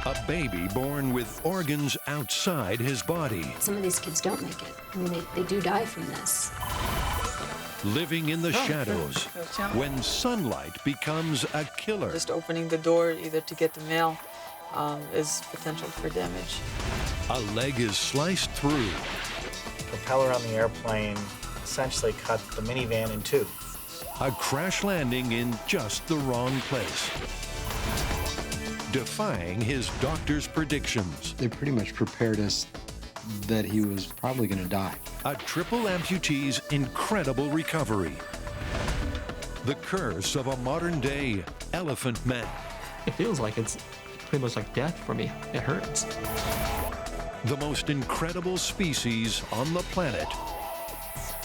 A baby born with organs outside his body. Some of these kids don't make it. I mean, they do die from this. Living in the shadows when sunlight becomes a killer. Just opening the door either to get the mail is potential for damage. A leg is sliced through. The propeller on the airplane essentially cut the minivan in two. A crash landing in just the wrong place. Defying his doctor's predictions. They pretty much prepared us that he was probably going to die. A triple amputee's incredible recovery. The curse of a modern-day elephant man. It feels like it's pretty much like death for me. It hurts. The most incredible species on the planet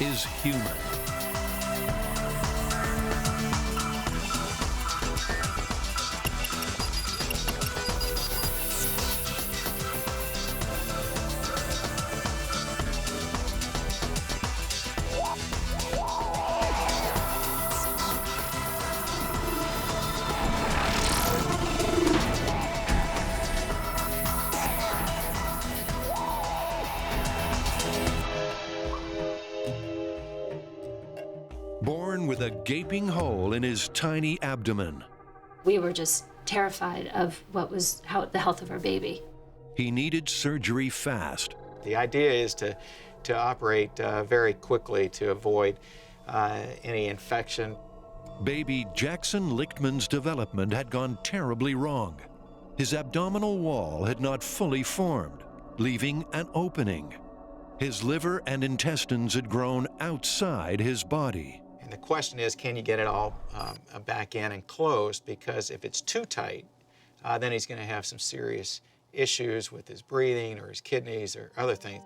is human. Born with a gaping hole in his tiny abdomen. We were just terrified of the health of our baby. He needed surgery fast. The idea is to operate very quickly to avoid any infection. Baby Jackson Lichtman's development had gone terribly wrong. His abdominal wall had not fully formed, leaving an opening. His liver and intestines had grown outside his body. And the question is, can you get it all back in and closed? Because if it's too tight, then he's going to have some serious issues with his breathing or his kidneys or other things.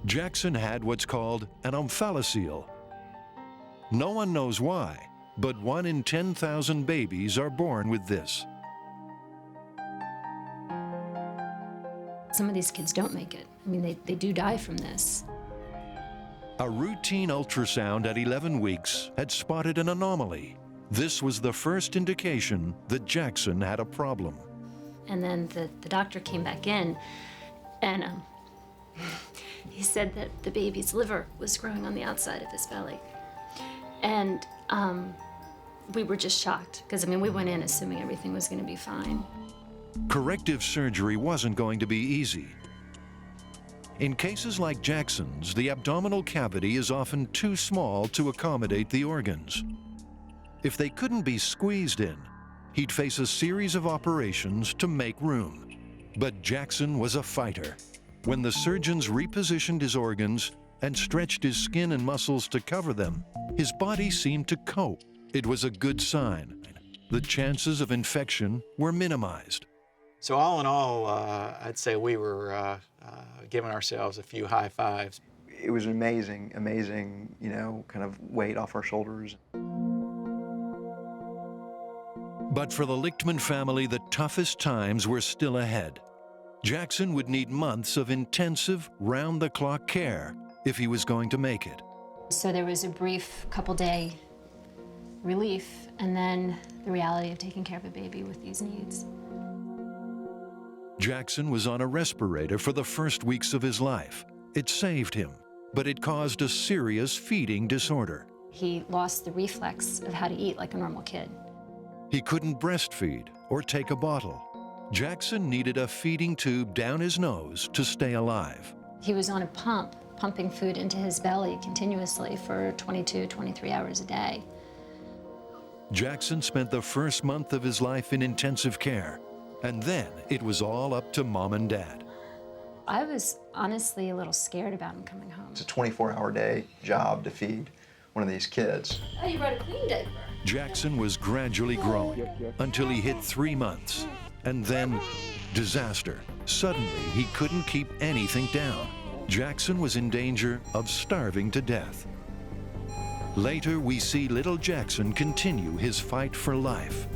Jackson had what's called an omphalocele. No one knows why, but 1 in 10,000 babies are born with this. Some of these kids don't make it. I mean, they do die from this. A routine ultrasound at 11 weeks had spotted an anomaly. This was the first indication that Jackson had a problem. And then the doctor came back in, and he said that the baby's liver was growing on the outside of his belly. And we were just shocked, because, I mean, we went in assuming everything was going to be fine. Corrective surgery wasn't going to be easy. In cases like Jackson's, the abdominal cavity is often too small to accommodate the organs. If they couldn't be squeezed in, he'd face a series of operations to make room. But Jackson was a fighter. When the surgeons repositioned his organs and stretched his skin and muscles to cover them, his body seemed to cope. It was a good sign. The chances of infection were minimized. So all in all, I'd say we were giving ourselves a few high fives. It was amazing, you know, kind of weight off our shoulders. But for the Lichtman family, the toughest times were still ahead. Jackson would need months of intensive, round-the-clock care if he was going to make it. So there was a brief couple-day relief, and then the reality of taking care of a baby with these needs. Jackson was on a respirator for the first weeks of his life. It saved him, but it caused a serious feeding disorder. He lost the reflex of how to eat like a normal kid. He couldn't breastfeed or take a bottle. Jackson needed a feeding tube down his nose to stay alive. He was on a pump, pumping food into his belly continuously for 22, 23 hours a day. Jackson spent the first month of his life in intensive care, and then it was all up to Mom and Dad. I was honestly a little scared about him coming home. It's a 24-hour-day job to feed one of these kids. Oh, you brought a clean diaper. Jackson was gradually growing until he hit 3 months, and then disaster. Suddenly, he couldn't keep anything down. Jackson was in danger of starving to death. Later, we see little Jackson continue his fight for life.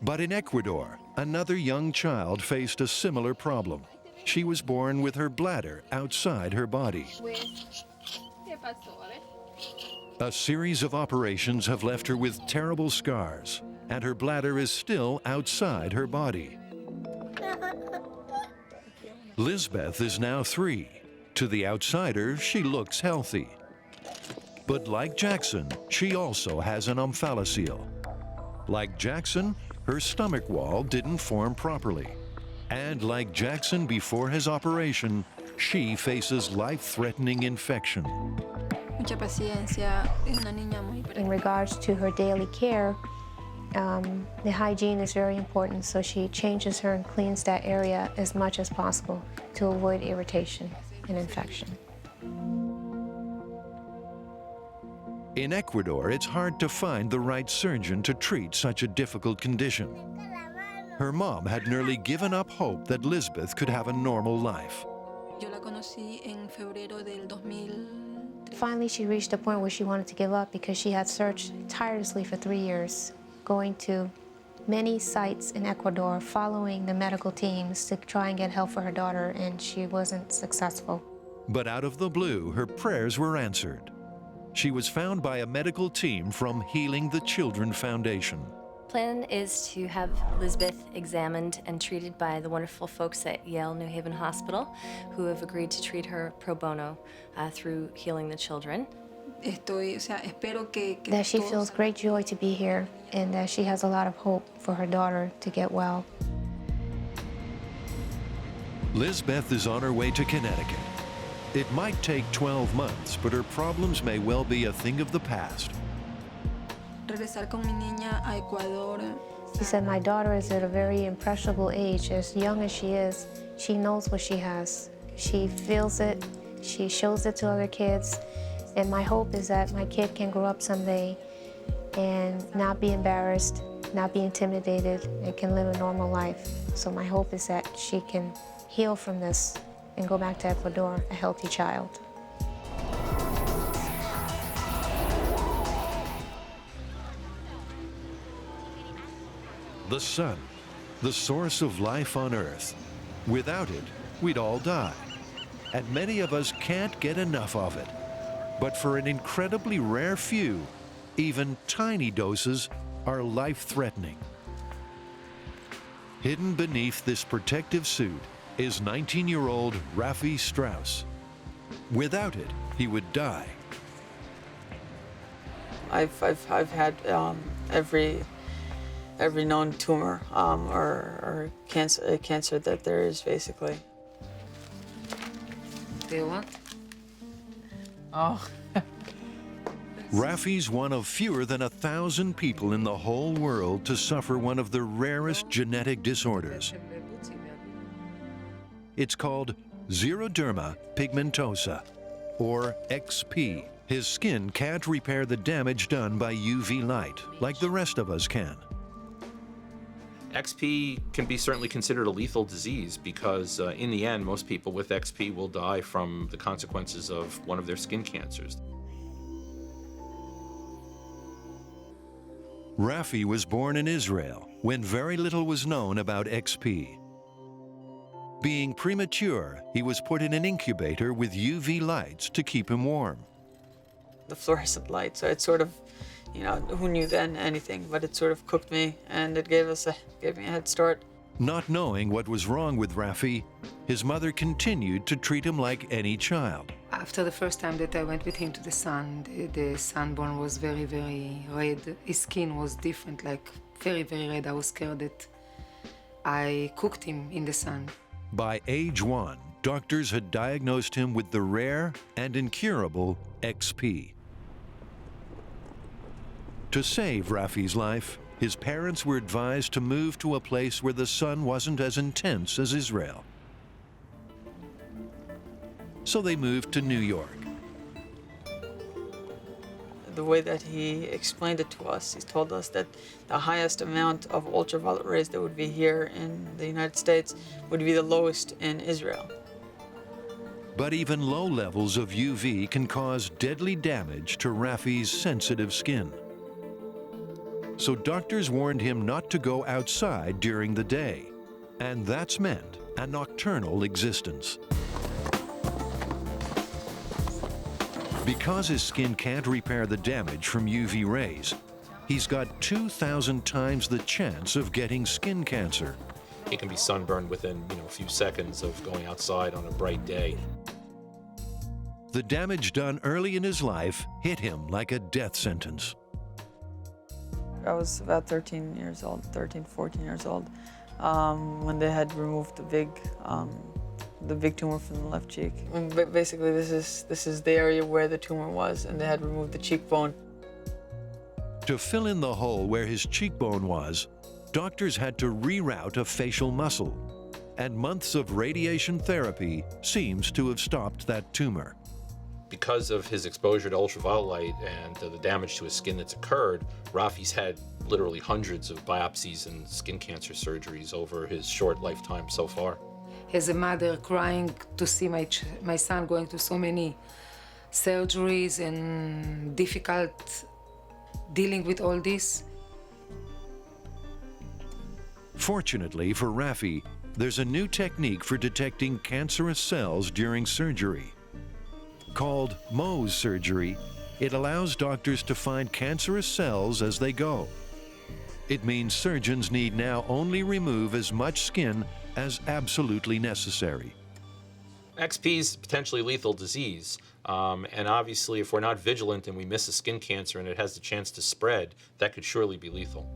But in Ecuador, another young child faced a similar problem. She was born with her bladder outside her body. A series of operations have left her with terrible scars, and her bladder is still outside her body. Lisbeth is now 3. To the outsider, she looks healthy. But like Jackson, she also has an omphalocele. Like Jackson, her stomach wall didn't form properly. And like Jackson before his operation, she faces life-threatening infection. Mucha paciencia, es una niña muy... In regards to her daily care, the hygiene is very important, so she changes her and cleans that area as much as possible to avoid irritation and infection. In Ecuador, it's hard to find the right surgeon to treat such a difficult condition. Her mom had nearly given up hope that Lisbeth could have a normal life. Yo la conocí en febrero del 2000. Finally, she reached a point where she wanted to give up because she had searched tirelessly for 3 years, going to many sites in Ecuador, following the medical teams to try and get help for her daughter, and she wasn't successful. But out of the blue, her prayers were answered. She was found by a medical team from Healing the Children Foundation. Plan is to have Lisbeth examined and treated by the wonderful folks at Yale New Haven Hospital, who have agreed to treat her pro bono through Healing the Children. That she feels great joy to be here, and that she has a lot of hope for her daughter to get well. Lisbeth is on her way to Connecticut. It might take 12 months, but her problems may well be a thing of the past. Regresar con mi niña a Ecuador. She said, my daughter is at a very impressionable age. As young as she is, she knows what she has. She feels it, she shows it to other kids, and my hope is that my kid can grow up someday and not be embarrassed, not be intimidated, and can live a normal life. So my hope is that she can heal from this and go back to Ecuador a healthy child. The sun, the source of life on Earth. Without it, we'd all die. And many of us can't get enough of it. But for an incredibly rare few, even tiny doses are life-threatening. Hidden beneath this protective suit is 19-year-old Rafi Strauss. Without it, he would die. I've had every known tumor or cancer that there is, basically. They what? Oh. Rafi's one of fewer than 1,000 people in the whole world to suffer one of the rarest genetic disorders. It's called Xeroderma pigmentosa, or XP. His skin can't repair the damage done by UV light, like the rest of us can. XP can be certainly considered a lethal disease because in the end, most people with XP will die from the consequences of one of their skin cancers. Rafi was born in Israel when very little was known about XP. Being premature, he was put in an incubator with UV lights to keep him warm. The fluorescent light, so it sort of, you know, who knew then anything, but it sort of cooked me, and it gave me a head start. Not knowing what was wrong with Rafi, his mother continued to treat him like any child. After the first time that I went with him to the sun, the sunburn was very, very red. His skin was different, like very, very red. I was scared that I cooked him in the sun. By age 1, doctors had diagnosed him with the rare and incurable XP. To save Rafi's life, his parents were advised to move to a place where the sun wasn't as intense as Israel. So they moved to New York. The way that he explained it to us, he told us that the highest amount of ultraviolet rays that would be here in the United States would be the lowest in Israel. But even low levels of UV can cause deadly damage to Rafi's sensitive skin. So doctors warned him not to go outside during the day. And that's meant a nocturnal existence. Because his skin can't repair the damage from UV rays, he's got 2,000 times the chance of getting skin cancer. He can be sunburned within, a few seconds of going outside on a bright day. The damage done early in his life hit him like a death sentence. I was about 13, 14 years old, when they had removed the big tumor from the left cheek. And basically, this is the area where the tumor was, and they had removed the cheekbone. To fill in the hole where his cheekbone was, doctors had to reroute a facial muscle, and months of radiation therapy seems to have stopped that tumor. Because of his exposure to ultraviolet light and the damage to his skin that's occurred, Rafi's had literally hundreds of biopsies and skin cancer surgeries over his short lifetime so far. As a mother, crying to see my son going through so many surgeries and difficult dealing with all this. Fortunately for Rafi, there's a new technique for detecting cancerous cells during surgery. Called Mohs surgery, it allows doctors to find cancerous cells as they go. It means surgeons need now only remove as much skin as absolutely necessary. XP is potentially lethal disease, and obviously if we're not vigilant and we miss a skin cancer and it has the chance to spread, that could surely be lethal.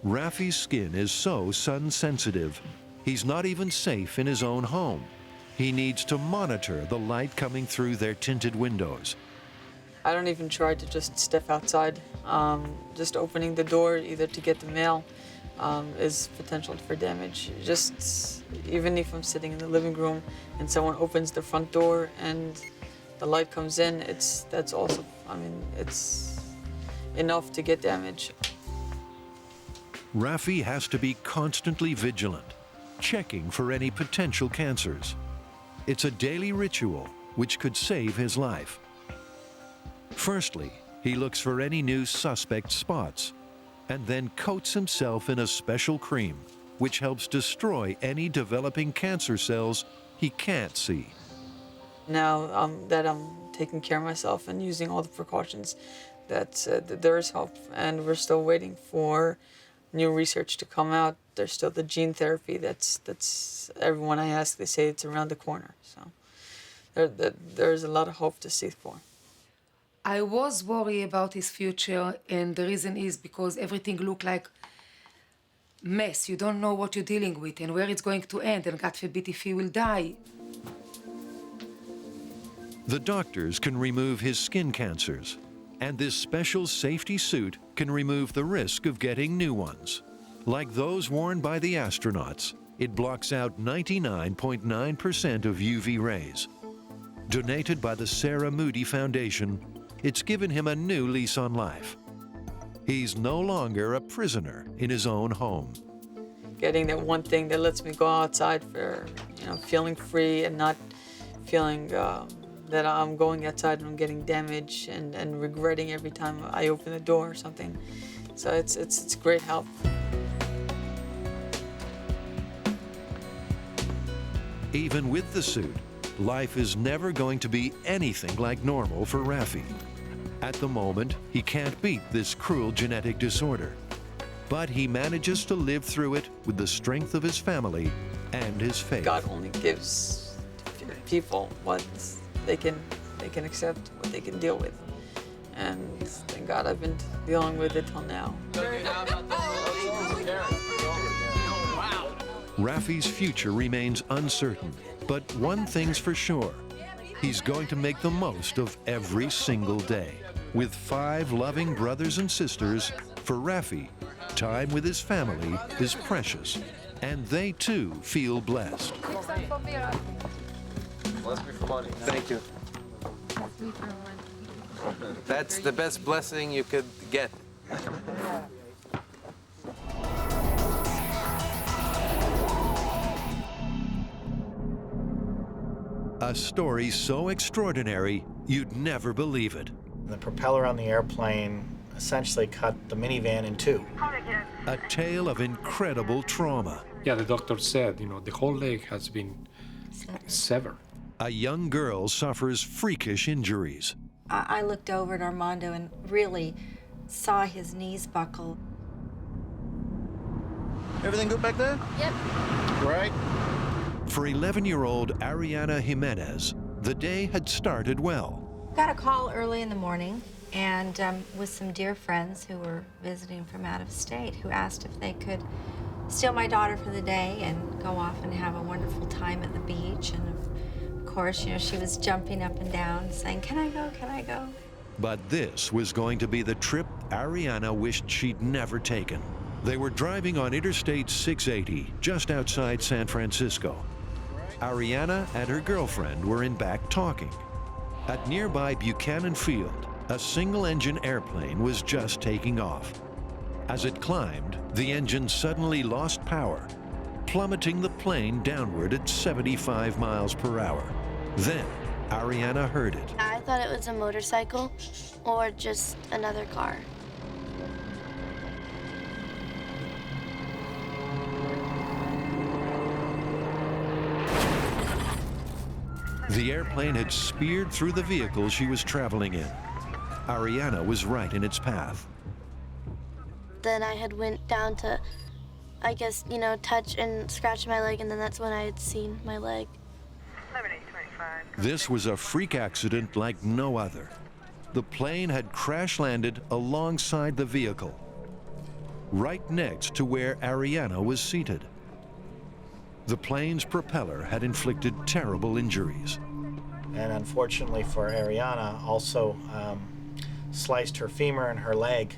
Rafi's skin is so sun sensitive, he's not even safe in his own home. He needs to monitor the light coming through their tinted windows. I don't even try to just step outside. Just opening the door, either to get the mail, is potential for damage. Just even if I'm sitting in the living room and someone opens the front door and the light comes in, that's also, it's enough to get damage. Rafi has to be constantly vigilant, checking for any potential cancers. It's a daily ritual which could save his life. Firstly, he looks for any new suspect spots and then coats himself in a special cream which helps destroy any developing cancer cells he can't see. Now that I'm taking care of myself and using all the precautions, that there is hope, and we're still waiting for new research to come out. There's still the gene therapy that's everyone I ask, they say it's around the corner. So there's a lot of hope to see for. I was worried about his future, and the reason is because everything looked like mess. You don't know what you're dealing with and where it's going to end, and God forbid if he will die. The doctors can remove his skin cancers, and this special safety suit can remove the risk of getting new ones. Like those worn by the astronauts, it blocks out 99.9% of UV rays. Donated by the Sarah Moody Foundation, it's given him a new lease on life. He's no longer a prisoner in his own home. Getting that one thing that lets me go outside for, feeling free and not feeling that I'm going outside and I'm getting damage and regretting every time I open the door or something. So it's great help. Even with the suit, life is never going to be anything like normal for Rafi. At the moment, he can't beat this cruel genetic disorder, but he manages to live through it with the strength of his family and his faith. God only gives people what they can accept, what they can deal with. And thank God I've been dealing with it till now. Rafi's future remains uncertain, but one thing's for sure. He's going to make the most of every single day. With 5 loving brothers and sisters, for Rafi, time with his family is precious, and they too feel blessed. Thank you. That's the best blessing you could get. A story so extraordinary, you'd never believe it. The propeller on the airplane essentially cut the minivan in two. A tale of incredible trauma. Yeah, the doctor said, the whole leg has been severed. A young girl suffers freakish injuries. I looked over at Armando and really saw his knees buckle. Everything good back there? Yep. Right. For 11-year-old Ariana Jimenez, the day had started well. Got a call early in the morning and with some dear friends who were visiting from out of state who asked if they could steal my daughter for the day and go off and have a wonderful time at the beach. And of course, she was jumping up and down saying, "Can I go? Can I go?" But this was going to be the trip Ariana wished she'd never taken. They were driving on Interstate 680 just outside San Francisco. Ariana and her girlfriend were in back talking. At nearby Buchanan Field, a single-engine airplane was just taking off. As it climbed, the engine suddenly lost power, plummeting the plane downward at 75 miles per hour. Then, Ariana heard it. I thought it was a motorcycle or just another car. The airplane had speared through the vehicle she was traveling in. Ariana was right in its path. Then I had went down to, I guess, touch and scratch my leg, and then that's when I had seen my leg. This was a freak accident like no other. The plane had crash-landed alongside the vehicle, right next to where Ariana was seated. The plane's propeller had inflicted terrible injuries. And unfortunately for Ariana, also sliced her femur and her leg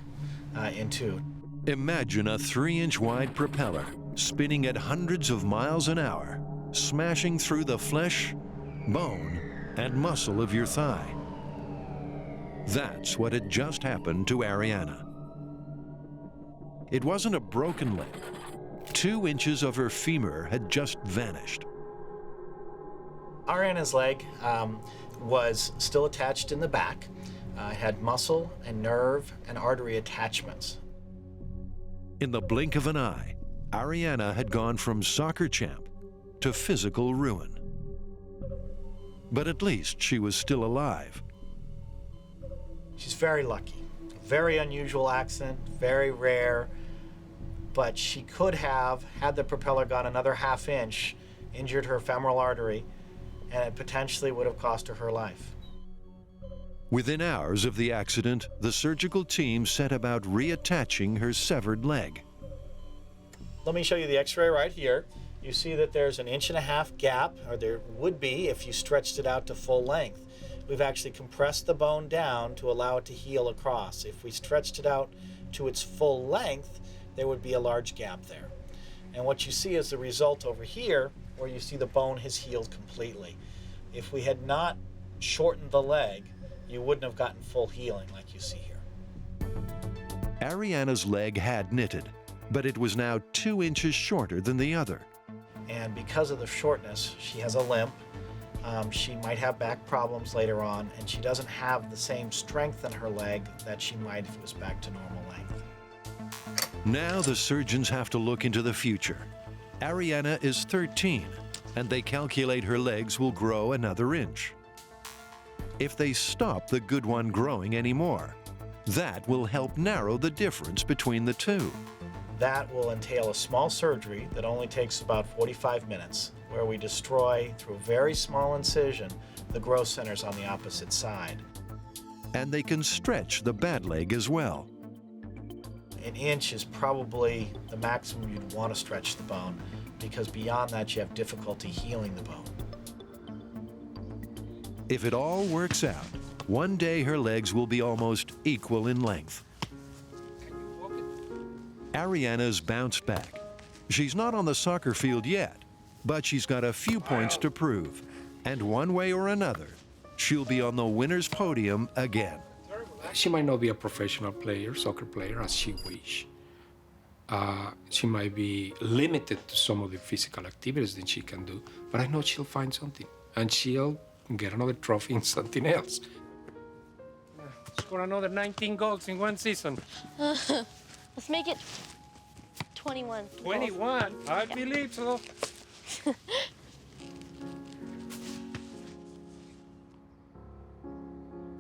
in two. Imagine a 3-inch wide propeller spinning at hundreds of miles an hour, smashing through the flesh, bone, and muscle of your thigh. That's what had just happened to Ariana. It wasn't a broken leg. 2 inches of her femur had just vanished. Ariana's leg was still attached in the back. It had muscle and nerve and artery attachments. In the blink of an eye, Ariana had gone from soccer champ to physical ruin. But at least she was still alive. She's very lucky. Very unusual accident, very rare. But she could have, had the propeller gone another ½ inch, injured her femoral artery, and it potentially would have cost her life. Within hours of the accident, the surgical team set about reattaching her severed leg. Let me show you the x-ray right here. You see that there's an 1.5 inch gap, or there would be if you stretched it out to full length. We've actually compressed the bone down to allow it to heal across. If we stretched it out to its full length, there would be a large gap there. And what you see is the result over here, where you see the bone has healed completely. If we had not shortened the leg, you wouldn't have gotten full healing like you see here. Ariana's leg had knitted, but it was now 2 inches shorter than the other. And because of the shortness, she has a limp. She might have back problems later on, and she doesn't have the same strength in her leg that she might if it was back to normal length. Now the surgeons have to look into the future. Ariana is 13, and they calculate her legs will grow another inch. If they stop the good one growing anymore, that will help narrow the difference between the two. That will entail a small surgery that only takes about 45 minutes, where we destroy, through a very small incision, the growth centers on the opposite side. And they can stretch the bad leg as well. An inch is probably the maximum you'd want to stretch the bone, because beyond that you have difficulty healing the bone. If it all works out, one day her legs will be almost equal in length. Ariana's bounced back. She's not on the soccer field yet, but she's got a few points to prove. And one way or another, she'll be on the winner's podium again. She might not be a professional player, soccer player, as she wish. She might be limited to some of the physical activities that she can do, but I know she'll find something, and she'll get another trophy in something else. score another 19 goals in one season. Let's make it 21. 21? I believe so.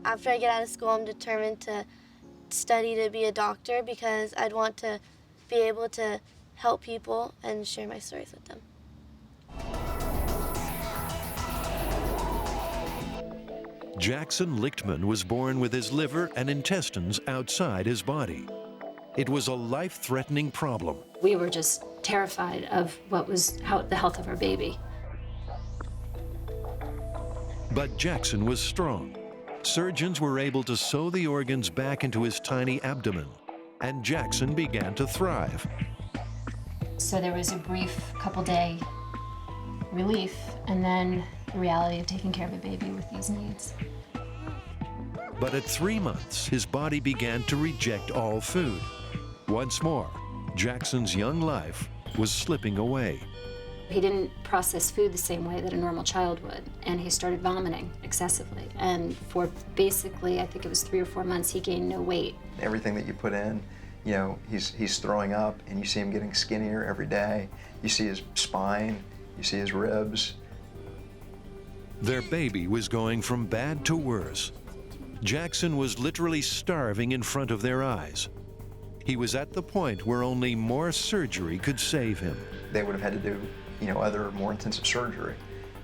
After I get out of school, I'm determined to study to be a doctor because I'd want to be able to help people and share my stories with them. Jackson Lichtman was born with his liver and intestines outside his body. It was a life-threatening problem. We were just terrified of the health of our baby. But Jackson was strong. Surgeons were able to sew the organs back into his tiny abdomen, and Jackson began to thrive. So there was a brief couple-day relief, and then the reality of taking care of a baby with these needs. But at 3 months, his body began to reject all food. Once more, Jackson's young life was slipping away. He didn't process food the same way that a normal child would, and he started vomiting excessively. And for basically, I think it was 3 or 4 months, he gained no weight. Everything that you put in, you know, he's throwing up, and you see him getting skinnier every day. You see his spine, you see his ribs. Their baby was going from bad to worse. Jackson was literally starving in front of their eyes. He was at the point where only more surgery could save him. They would have had to do, you know, other more intensive surgery,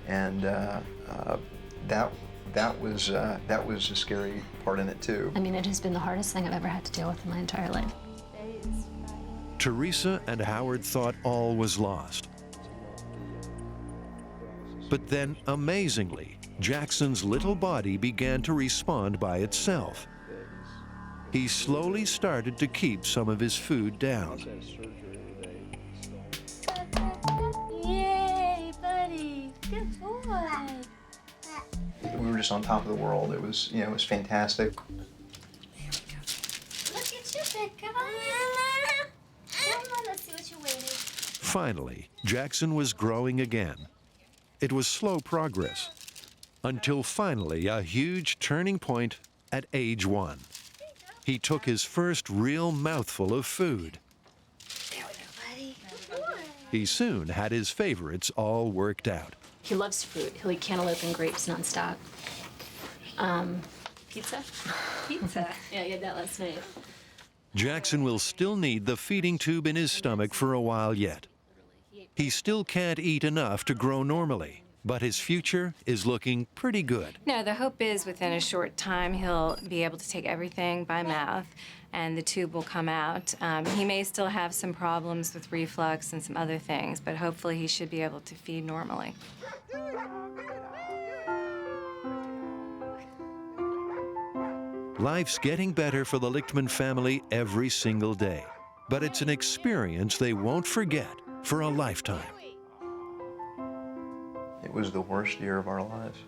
and that was a scary part in it too. I mean, it has been the hardest thing I've ever had to deal with in my entire life. Teresa and Howard thought all was lost. But then, amazingly, Jackson's little body began to respond by itself. He slowly started to keep some of his food down. Yay, buddy! Good boy! We were just on top of the world. It was, you know, it was fantastic. Look at you, big guy! Come on, let's see what you waited. Finally, Jackson was growing again. It was slow progress, until finally a huge turning point at age 1. He took his first real mouthful of food. There we go, buddy. He soon had his favorites all worked out. He loves fruit. He'll eat cantaloupe and grapes nonstop. Pizza? Pizza. Yeah, I had that last night. Jackson will still need the feeding tube in his stomach for a while yet. He still can't eat enough to grow normally, but his future is looking pretty good. No, the hope is within a short time he'll be able to take everything by mouth and the tube will come out. He may still have some problems with reflux and some other things, but hopefully he should be able to feed normally. Life's getting better for the Lichtman family every single day, but it's an experience they won't forget for a lifetime. It was the worst year of our lives,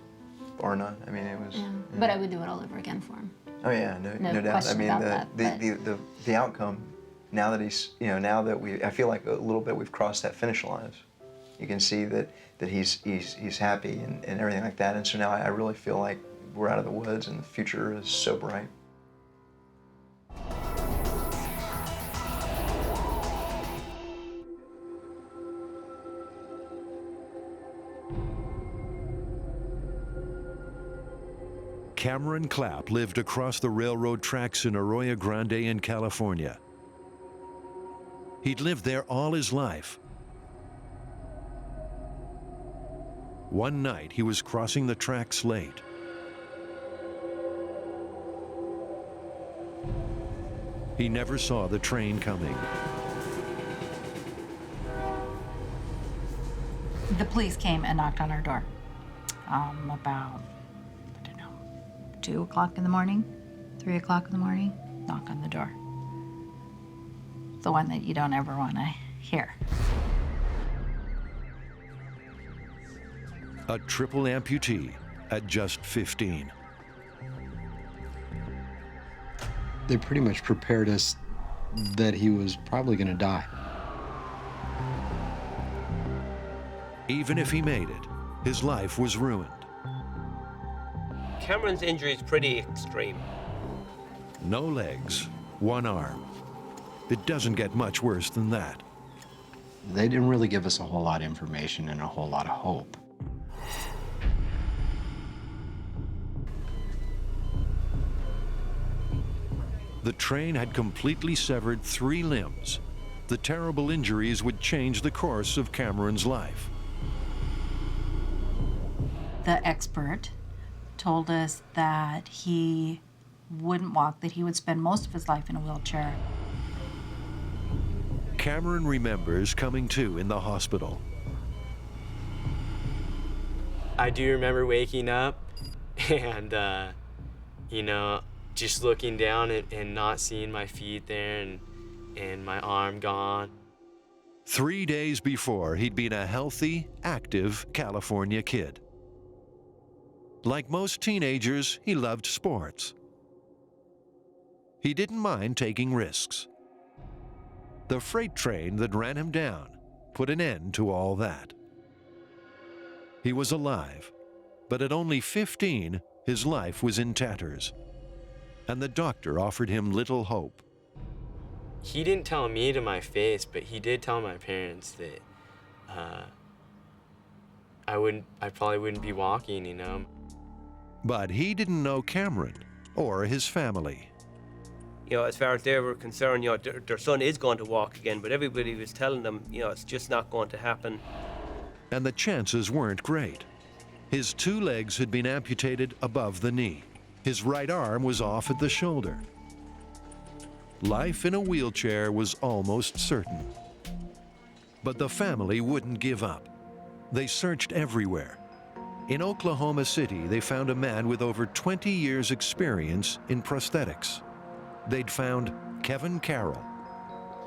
bar none. I mean, it was. Yeah. But I would do it all over again for him. Oh yeah, no doubt. I question mean, about the outcome. Now that he's, you know, now that I feel like a little bit we've crossed that finish line. You can see that he's happy and everything like that. And so now I really feel like we're out of the woods and the future is so bright. Cameron Clapp lived across the railroad tracks in Arroyo Grande in California. He'd lived there all his life. One night, he was crossing the tracks late. He never saw the train coming. The police came and knocked on our door about, 2 o'clock in the morning, 3 o'clock in the morning, knock on the door. The one that you don't ever want to hear. A triple amputee at just 15. They pretty much prepared us that he was probably going to die. Even if he made it, his life was ruined. Cameron's injury is pretty extreme. No legs, one arm. It doesn't get much worse than that. They didn't really give us a whole lot of information and a whole lot of hope. The train had completely severed 3 limbs. The terrible injuries would change the course of Cameron's life. The expert told us that he wouldn't walk, that he would spend most of his life in a wheelchair. Cameron remembers coming to in the hospital. I do remember waking up and, you know, just looking down and not seeing my feet there and my arm gone. 3 days before, he'd been a healthy, active California kid. Like most teenagers, he loved sports. He didn't mind taking risks. The freight train that ran him down put an end to all that. He was alive, but at only 15, his life was in tatters, and the doctor offered him little hope. He didn't tell me to my face, but he did tell my parents that I probably wouldn't be walking, you know. But he didn't know Cameron or his family. You know, as far as they were concerned, you know, their son is going to walk again, but everybody was telling them, you know, it's just not going to happen. And the chances weren't great. His 2 legs had been amputated above the knee. His right arm was off at the shoulder. Life in a wheelchair was almost certain. But the family wouldn't give up. They searched everywhere. In Oklahoma City, they found a man with over 20 years' experience in prosthetics. They'd found Kevin Carroll.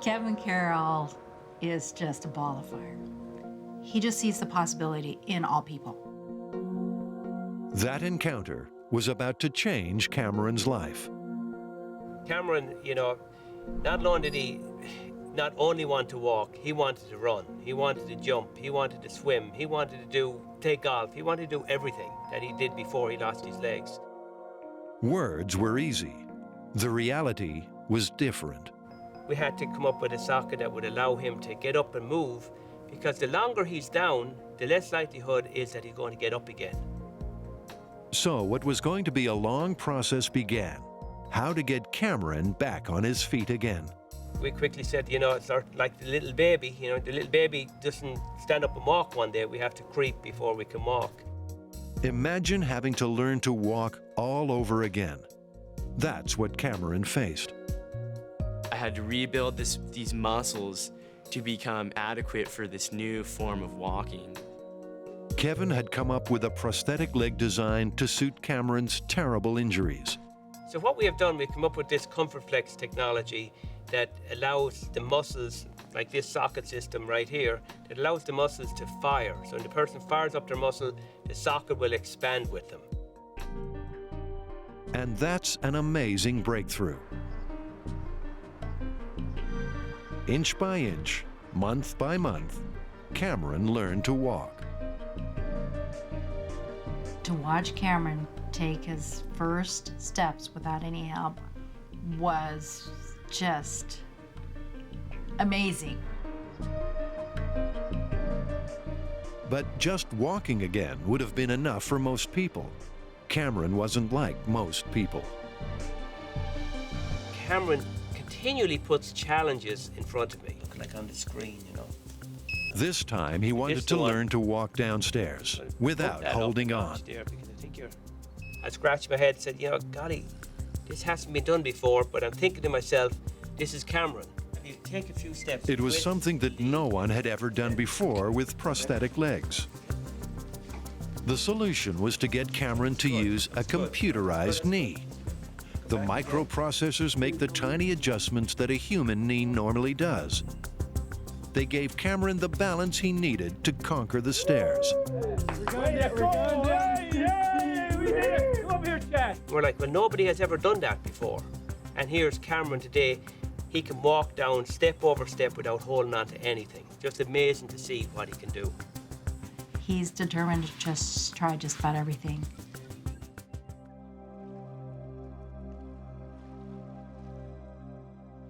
Kevin Carroll is just a ball of fire. He just sees the possibility in all people. That encounter was about to change Cameron's life. Cameron, you know, not only did he not only want to walk, he wanted to run, he wanted to jump, he wanted to swim, he wanted to take golf, he wanted to do everything that he did before he lost his legs. Words were easy. The reality was different. We had to come up with a socket that would allow him to get up and move, because the longer he's down, the less likelihood is that he's going to get up again. So what was going to be a long process began. How to get Cameron back on his feet again. We quickly said, you know, it's sort of like the little baby. You know, the little baby doesn't stand up and walk one day. We have to creep before we can walk. Imagine having to learn to walk all over again. That's what Cameron faced. I had to rebuild these muscles to become adequate for this new form of walking. Kevin had come up with a prosthetic leg design to suit Cameron's terrible injuries. So what we have done, we've come up with this ComfortFlex technology that allows the muscles, like this socket system right here, that allows the muscles to fire. So when the person fires up their muscle, the socket will expand with them. And that's an amazing breakthrough. Inch by inch, month by month, Cameron learned to walk. To watch Cameron take his first steps without any help was just amazing. But just walking again would have been enough for most people. Cameron wasn't like most people. Cameron continually puts challenges in front of me, like on the screen, you know. This time he wanted to learn to walk downstairs without holding on. I scratched my head and said, you know, golly, this hasn't been done before, but I'm thinking to myself, this is Cameron. If you take a few steps. It was something that no one had ever done before with prosthetic legs. The solution was to get Cameron to use a computerized knee. The microprocessors make the tiny adjustments that a human knee normally does. They gave Cameron the balance he needed to conquer the stairs. We're like, well, nobody has ever done that before. And here's Cameron today. He can walk down step over step without holding on to anything. Just amazing to see what he can do. He's determined to just try just about everything.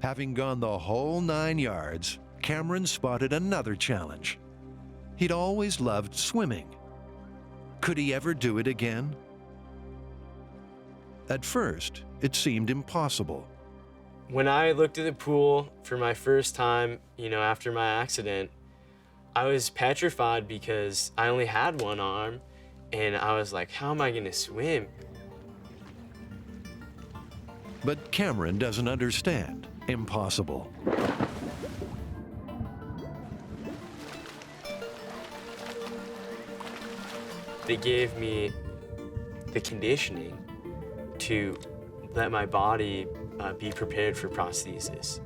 Having gone the whole 9 yards, Cameron spotted another challenge. He'd always loved swimming. Could he ever do it again? At first, it seemed impossible. When I looked at the pool for my first time, after my accident, I was petrified because I only had one arm, and I was like, how am I gonna swim? But Cameron doesn't understand. Impossible. They gave me the conditioning to let my body be prepared for prosthesis.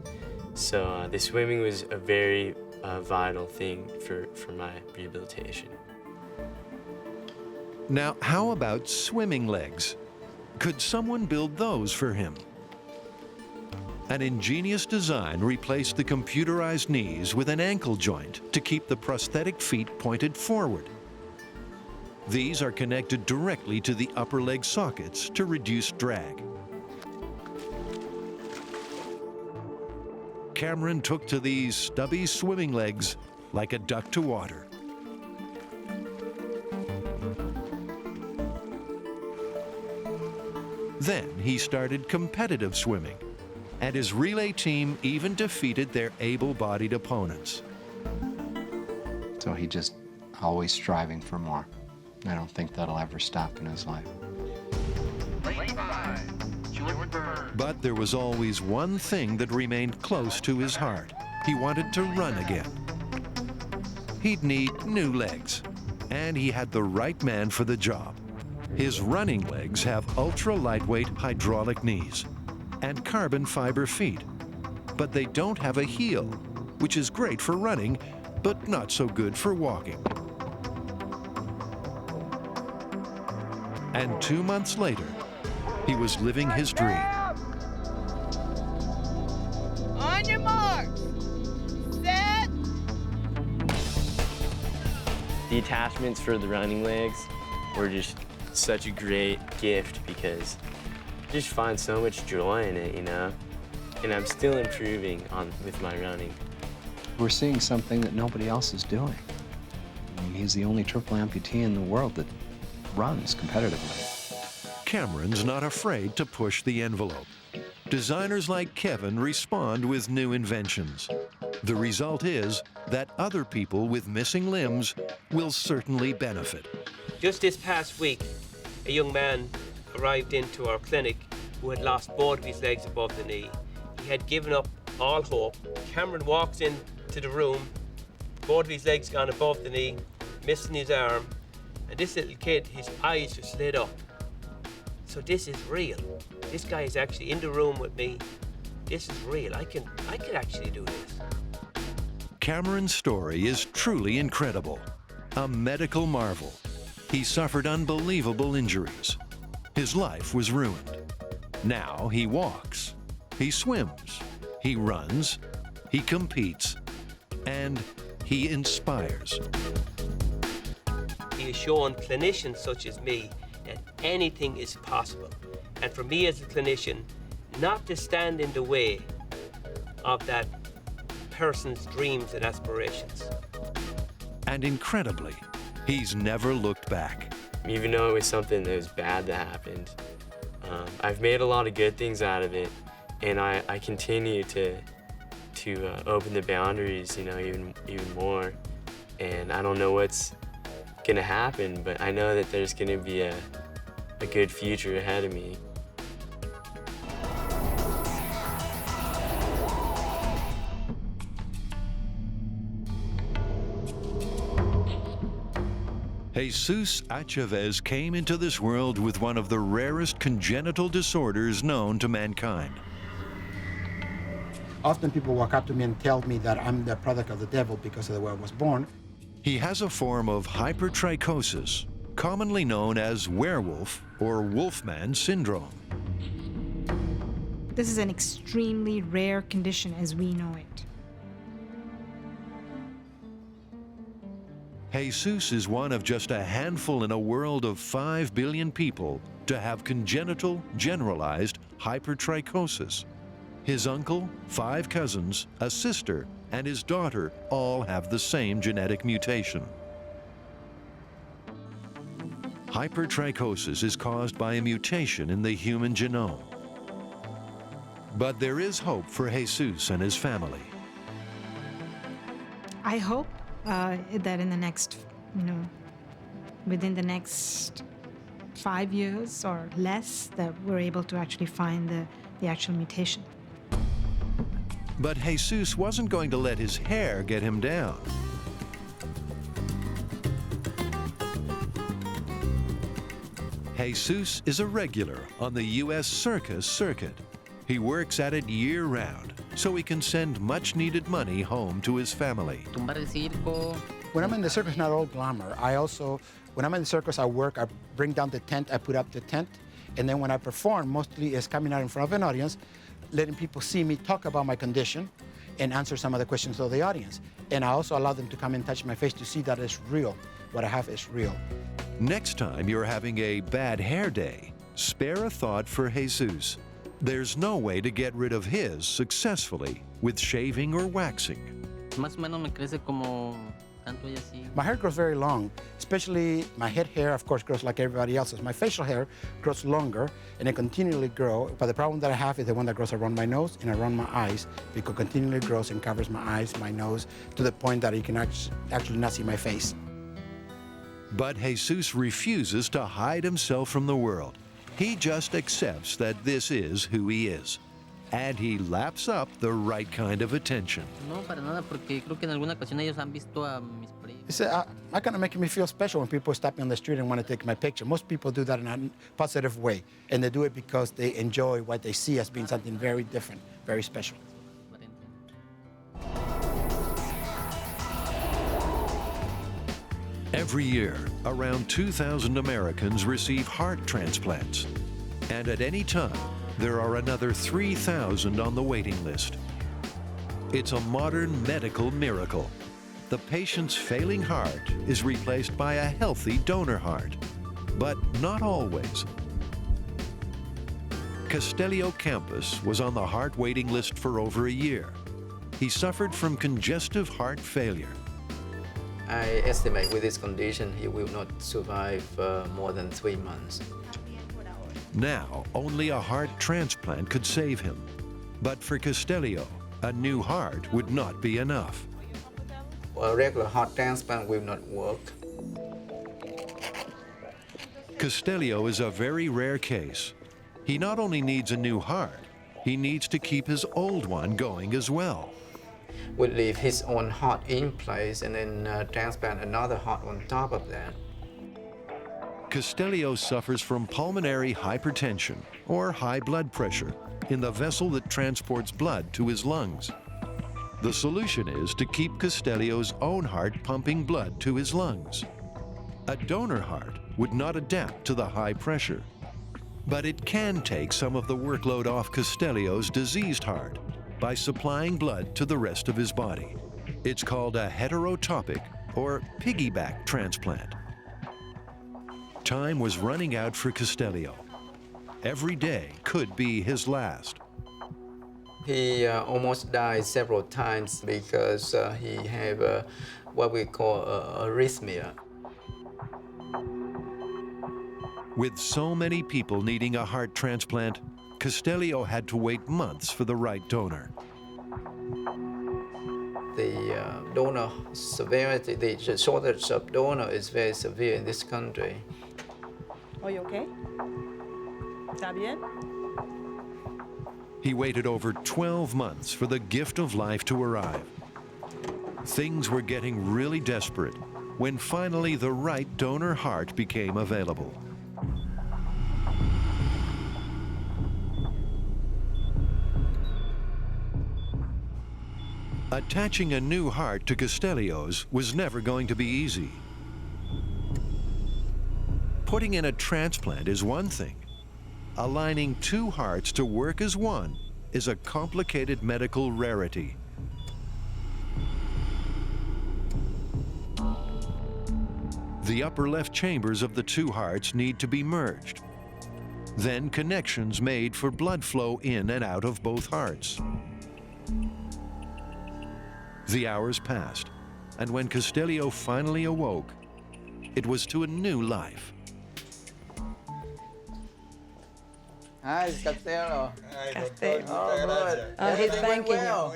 So the swimming was a very vital thing for my rehabilitation. Now, how about swimming legs? Could someone build those for him? An ingenious design replaced the computerized knees with an ankle joint to keep the prosthetic feet pointed forward. These are connected directly to the upper leg sockets to reduce drag. Cameron took to these stubby swimming legs like a duck to water. Then he started competitive swimming, and his relay team even defeated their able-bodied opponents. So he just always striving for more. I don't think that'll ever stop in his life. But there was always one thing that remained close to his heart. He wanted to run again. He'd need new legs, and he had the right man for the job. His running legs have ultra-lightweight hydraulic knees and carbon fiber feet, but they don't have a heel, which is great for running, but not so good for walking. And 2 months later, he was living his dream. On your marks, set. The attachments for the running legs were just such a great gift because I just find so much joy in it, and I'm still improving with my running. We're seeing something that nobody else is doing. I mean, he's the only triple amputee in the world that runs competitively. Cameron's not afraid to push the envelope. Designers like Kevin respond with new inventions. The result is that other people with missing limbs will certainly benefit. Just this past week, a young man arrived into our clinic who had lost both of his legs above the knee. He had given up all hope. Cameron walks into the room, both of his legs gone above the knee, missing his arm, and this little kid, his eyes just lit up. So this is real. This guy is actually in the room with me. This is real. I can actually do this. Cameron's story is truly incredible. A medical marvel. He suffered unbelievable injuries. His life was ruined. Now he walks, he swims, he runs, he competes, and he inspires. He has shown clinicians such as me that anything is possible. And for me as a clinician, not to stand in the way of that person's dreams and aspirations. And incredibly, he's never looked back. Even though it was something that was bad that happened, I've made a lot of good things out of it, and I continue to open the boundaries, even more. And I don't know what's gonna happen, but I know that there's gonna be a good future ahead of me. Jesús Aceves came into this world with one of the rarest congenital disorders known to mankind. Often people walk up to me and tell me that I'm the product of the devil because of the way I was born. He has a form of hypertrichosis, commonly known as werewolf or Wolfman Syndrome. This is an extremely rare condition as we know it. Jesús is one of just a handful in a world of 5 billion people to have congenital generalized hypertrichosis. His uncle, 5 cousins, a sister, and his daughter all have the same genetic mutation. Hypertrichosis is caused by a mutation in the human genome. But there is hope for Jesús and his family. I hope that in the next, within the next 5 years or less, that we're able to actually find the actual mutation. But Jesús wasn't going to let his hair get him down. Jesús is a regular on the U.S. circus circuit. He works at it year-round, so he can send much-needed money home to his family. When I'm in the circus, not all glamour. When I'm in the circus, I work, I bring down the tent, I put up the tent, and then when I perform, mostly it's coming out in front of an audience, letting people see me talk about my condition and answer some of the questions of the audience. And I also allow them to come and touch my face to see that it's real. What I have is real. Next time you're having a bad hair day, spare a thought for Jesús. There's no way to get rid of his successfully with shaving or waxing. My hair grows very long, especially my head hair, of course, grows like everybody else's. My facial hair grows longer, and it continually grows. But the problem that I have is the one that grows around my nose and around my eyes, because it continually grows and covers my eyes, my nose, to the point that you can actually not see my face. But Jesús refuses to hide himself from the world. He just accepts that this is who he is. And he laps up the right kind of attention. It's kind of making me feel special when people stop me on the street and want to take my picture. Most people do that in a positive way, and they do it because they enjoy what they see as being something very different, very special. Every year, around 2,000 Americans receive heart transplants. And at any time, there are another 3,000 on the waiting list. It's a modern medical miracle. The patient's failing heart is replaced by a healthy donor heart, but not always. Castelio Campos was on the heart waiting list for over a year. He suffered from congestive heart failure. I estimate with this condition he will not survive more than 3 months. Now, only a heart transplant could save him. But for Castelio, a new heart would not be enough. A regular heart transplant will not work. Castelio is a very rare case. He not only needs a new heart, he needs to keep his old one going as well. We'll leave his own heart in place and then transplant another heart on top of that. Castelio suffers from pulmonary hypertension, or high blood pressure, in the vessel that transports blood to his lungs. The solution is to keep Castelio's own heart pumping blood to his lungs. A donor heart would not adapt to the high pressure, but it can take some of the workload off Castelio's diseased heart by supplying blood to the rest of his body. It's called a heterotopic, or piggyback transplant. Time was running out for Castelio. Every day could be his last. He almost died several times because he had what we call arrhythmia. With so many people needing a heart transplant, Castelio had to wait months for the right donor. The donor severity, the shortage of donor is very severe in this country. Are you okay? ¿Está bien? He waited over 12 months for the gift of life to arrive. Things were getting really desperate when finally the right donor heart became available. Attaching a new heart to Castelio's was never going to be easy. Putting in a transplant is one thing. Aligning 2 hearts to work as one is a complicated medical rarity. The upper left chambers of the 2 hearts need to be merged. then connections made for blood flow in and out of both hearts. The hours passed, and when Castillo finally awoke, it was to a new life. Hi, Castello. He's thanking you.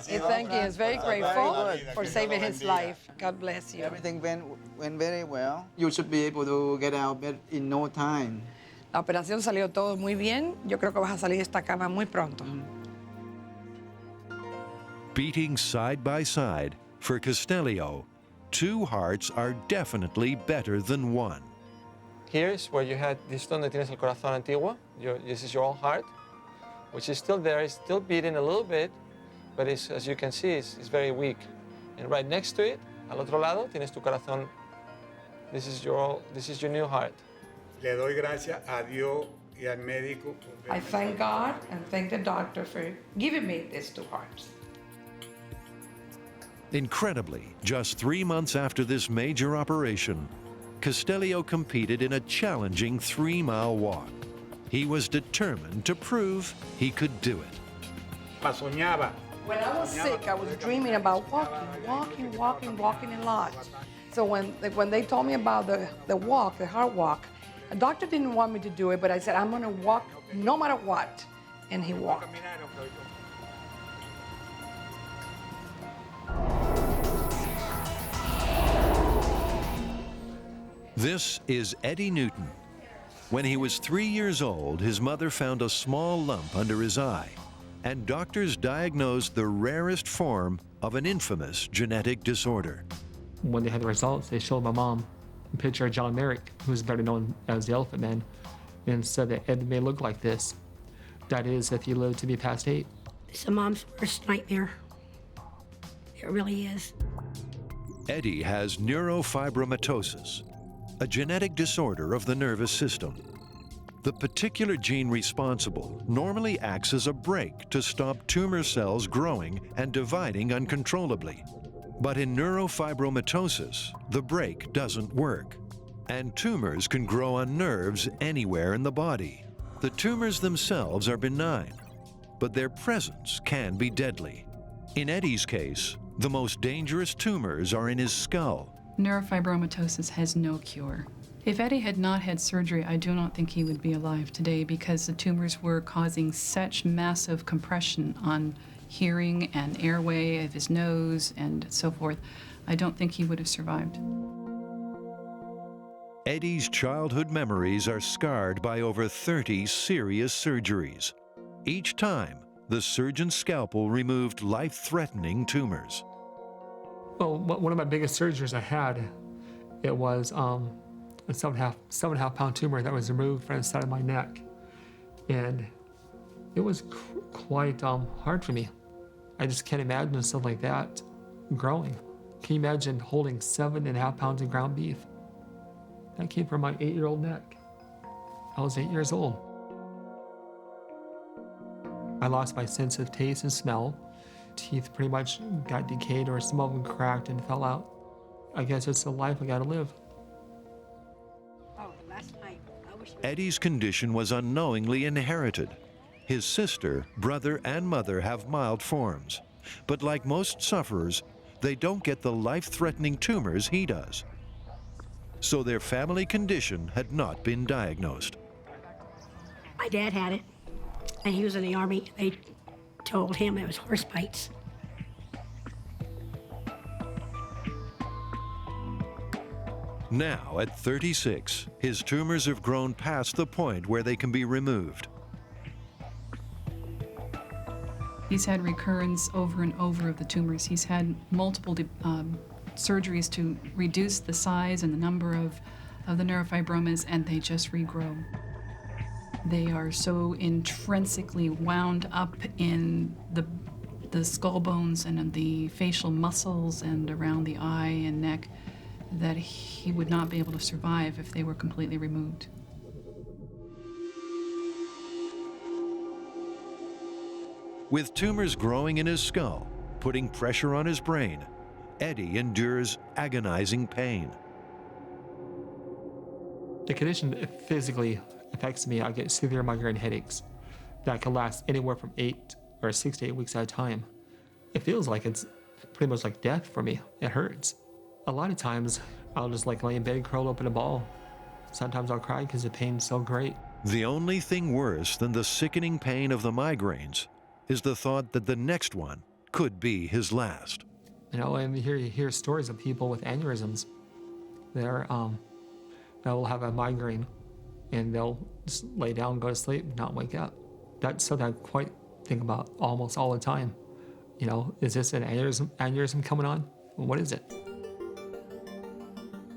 He's thanking you. He's very grateful for saving his life. God bless you. Everything went very well. You should be able to get out of bed in no time. La operación salió todo muy bien. Yo creo que vas a salir de esta cama muy pronto. Beating side by side, for Castillo, two hearts are definitely better than one. Here is where you had this donde tienes el corazón antiguo. This is your old heart, which is still there. It's still beating a little bit, but as you can see, it's very weak. And right next to it, al otro lado, tienes tu corazón. This is your new heart. Le doy gracias a Dios y al médico. I thank God and thank the doctor for giving me these two hearts. Incredibly, just 3 months after this major operation, Castillo competed in a challenging 3-mile walk. He was determined to prove he could do it. Soñaba. When I was sick, I was dreaming about walking a lot. So when they told me about the walk, the heart walk, the doctor didn't want me to do it, but I said, I'm gonna walk no matter what. And he walked. This is Eddie Newton. When he was 3 years old, his mother found a small lump under his eye, and doctors diagnosed the rarest form of an infamous genetic disorder. When they had the results, they showed my mom a picture of John Merrick, who's better known as the Elephant Man, and said that Ed may look like this. That is, if he lived to be past 8. It's a mom's worst nightmare. It really is. Eddie has neurofibromatosis, a genetic disorder of the nervous system. The particular gene responsible normally acts as a brake to stop tumor cells growing and dividing uncontrollably. But in neurofibromatosis, the brake doesn't work, and tumors can grow on nerves anywhere in the body. The tumors themselves are benign, but their presence can be deadly. In Eddie's case, the most dangerous tumors are in his skull. Neurofibromatosis has no cure. If Eddie had not had surgery, I do not think he would be alive today because the tumors were causing such massive compression on hearing and airway of his nose and so forth. I don't think he would have survived. Eddie's childhood memories are scarred by over 30 serious surgeries. Each time, the surgeon's scalpel removed life-threatening tumors. Well, one of my biggest surgeries I had, it was a 7.5 pound tumor that was removed from the side of my neck. And it was quite hard for me. I just can't imagine something like that growing. Can you imagine holding 7.5 pounds of ground beef? That came from my 8-year-old neck. I was 8 years old. I lost my sense of taste and smell. Teeth pretty much got decayed, or some of them cracked and fell out. I guess it's the life I gotta live. Eddie's condition was unknowingly inherited. His sister, brother, and mother have mild forms, but like most sufferers, they don't get the life-threatening tumors he does. So their family condition had not been diagnosed. My dad had it, and he was in the Army. They told him it was horse bites. Now, at 36, his tumors have grown past the point where they can be removed. He's had recurrence over and over of the tumors. He's had multiple surgeries to reduce the size and the number of the neurofibromas, and they just regrow. They are so intrinsically wound up in the skull bones and in the facial muscles and around the eye and neck that he would not be able to survive if they were completely removed. With tumors growing in his skull, putting pressure on his brain, Eddie endures agonizing pain. The condition physically affects me. I get severe migraine headaches that can last anywhere from 8 or 6 to 8 weeks at a time. It feels like it's pretty much like death for me. It hurts. A lot of times, I'll just like lay in bed, curled up in a ball. Sometimes I'll cry because the pain's so great. The only thing worse than the sickening pain of the migraines is the thought that the next one could be his last. You know, and you hear stories of people with aneurysms. They'll have a migraine and they'll just lay down, go to sleep, not wake up. That's something I quite think about almost all the time. You know, is this an aneurysm coming on? What is it?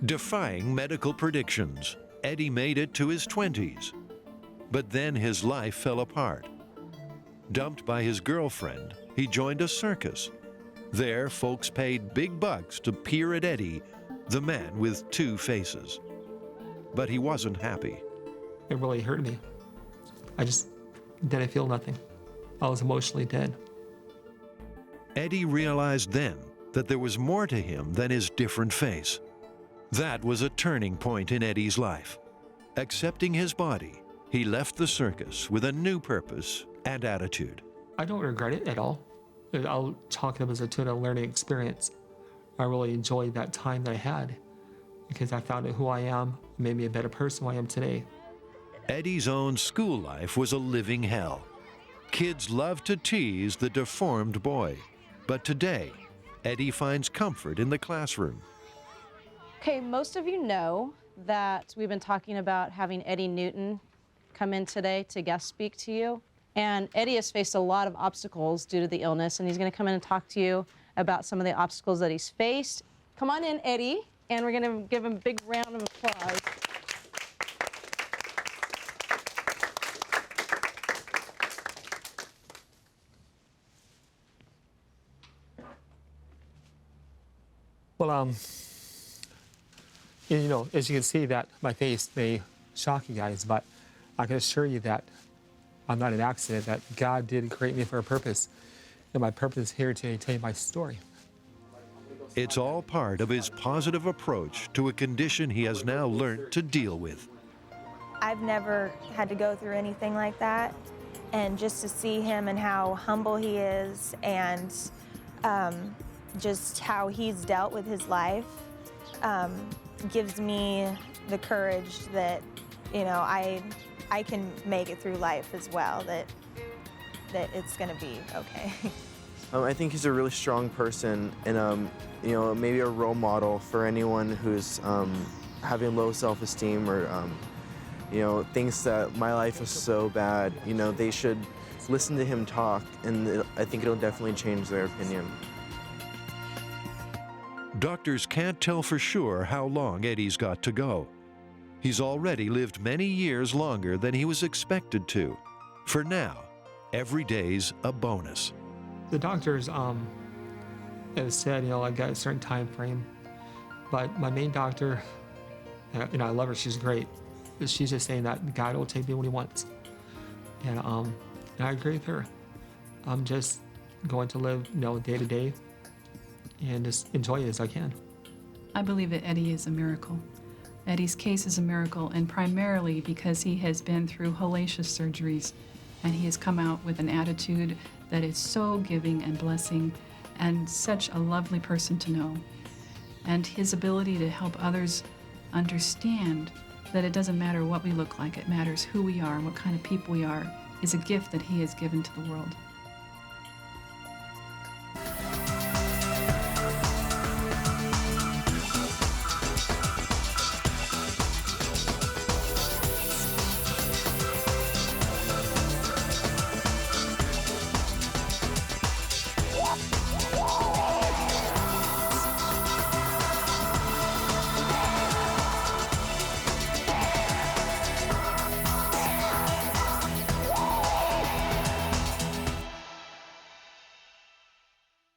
Defying medical predictions, Eddie made it to his 20s. But then his life fell apart. Dumped by his girlfriend, he joined a circus. There, folks paid big bucks to peer at Eddie, the man with two faces. But he wasn't happy. It really hurt me. I just didn't feel nothing. I was emotionally dead. Eddie realized then that there was more to him than his different face. That was a turning point in Eddie's life. Accepting his body, he left the circus with a new purpose and attitude. I don't regret it at all. I'll chalk it up as a learning experience. I really enjoyed that time that I had because I found out who I am, made me a better person than I am today. Eddie's own school life was a living hell. Kids loved to tease the deformed boy. But today, Eddie finds comfort in the classroom. Okay, most of you know that we've been talking about having Eddie Newton come in today to guest speak to you. And Eddie has faced a lot of obstacles due to the illness, and he's going to come in and talk to you about some of the obstacles that he's faced. Come on in, Eddie, and we're going to give him a big round of applause. Well, you know, as you can see that my face may shock you guys, but I can assure you that I'm not an accident, that God did create me for a purpose, and my purpose is here to tell you my story. It's all part of his positive approach to a condition he has now learned to deal with. I've never had to go through anything like that, and just to see him and how humble he is and just how he's dealt with his life gives me the courage that, you know, I can make it through life as well, that it's gonna be okay. I think he's a really strong person and, you know, maybe a role model for anyone who's having low self-esteem or, you know, thinks that my life is so bad. You know, they should listen to him talk, and I think it'll definitely change their opinion. Doctors can't tell for sure how long Eddie's got to go. He's already lived many years longer than he was expected to. For now, every day's a bonus. The doctors have said, you know, I've got a certain time frame, but my main doctor, you know, I love her, she's great. She's just saying that God will take me when he wants. And I agree with her. I'm just going to live, you know, day to day and just enjoy it as I can. I believe that Eddie is a miracle. Eddie's case is a miracle, and primarily because he has been through hellacious surgeries, and he has come out with an attitude that is so giving and blessing, and such a lovely person to know. And his ability to help others understand that it doesn't matter what we look like, it matters who we are and what kind of people we are, is a gift that he has given to the world.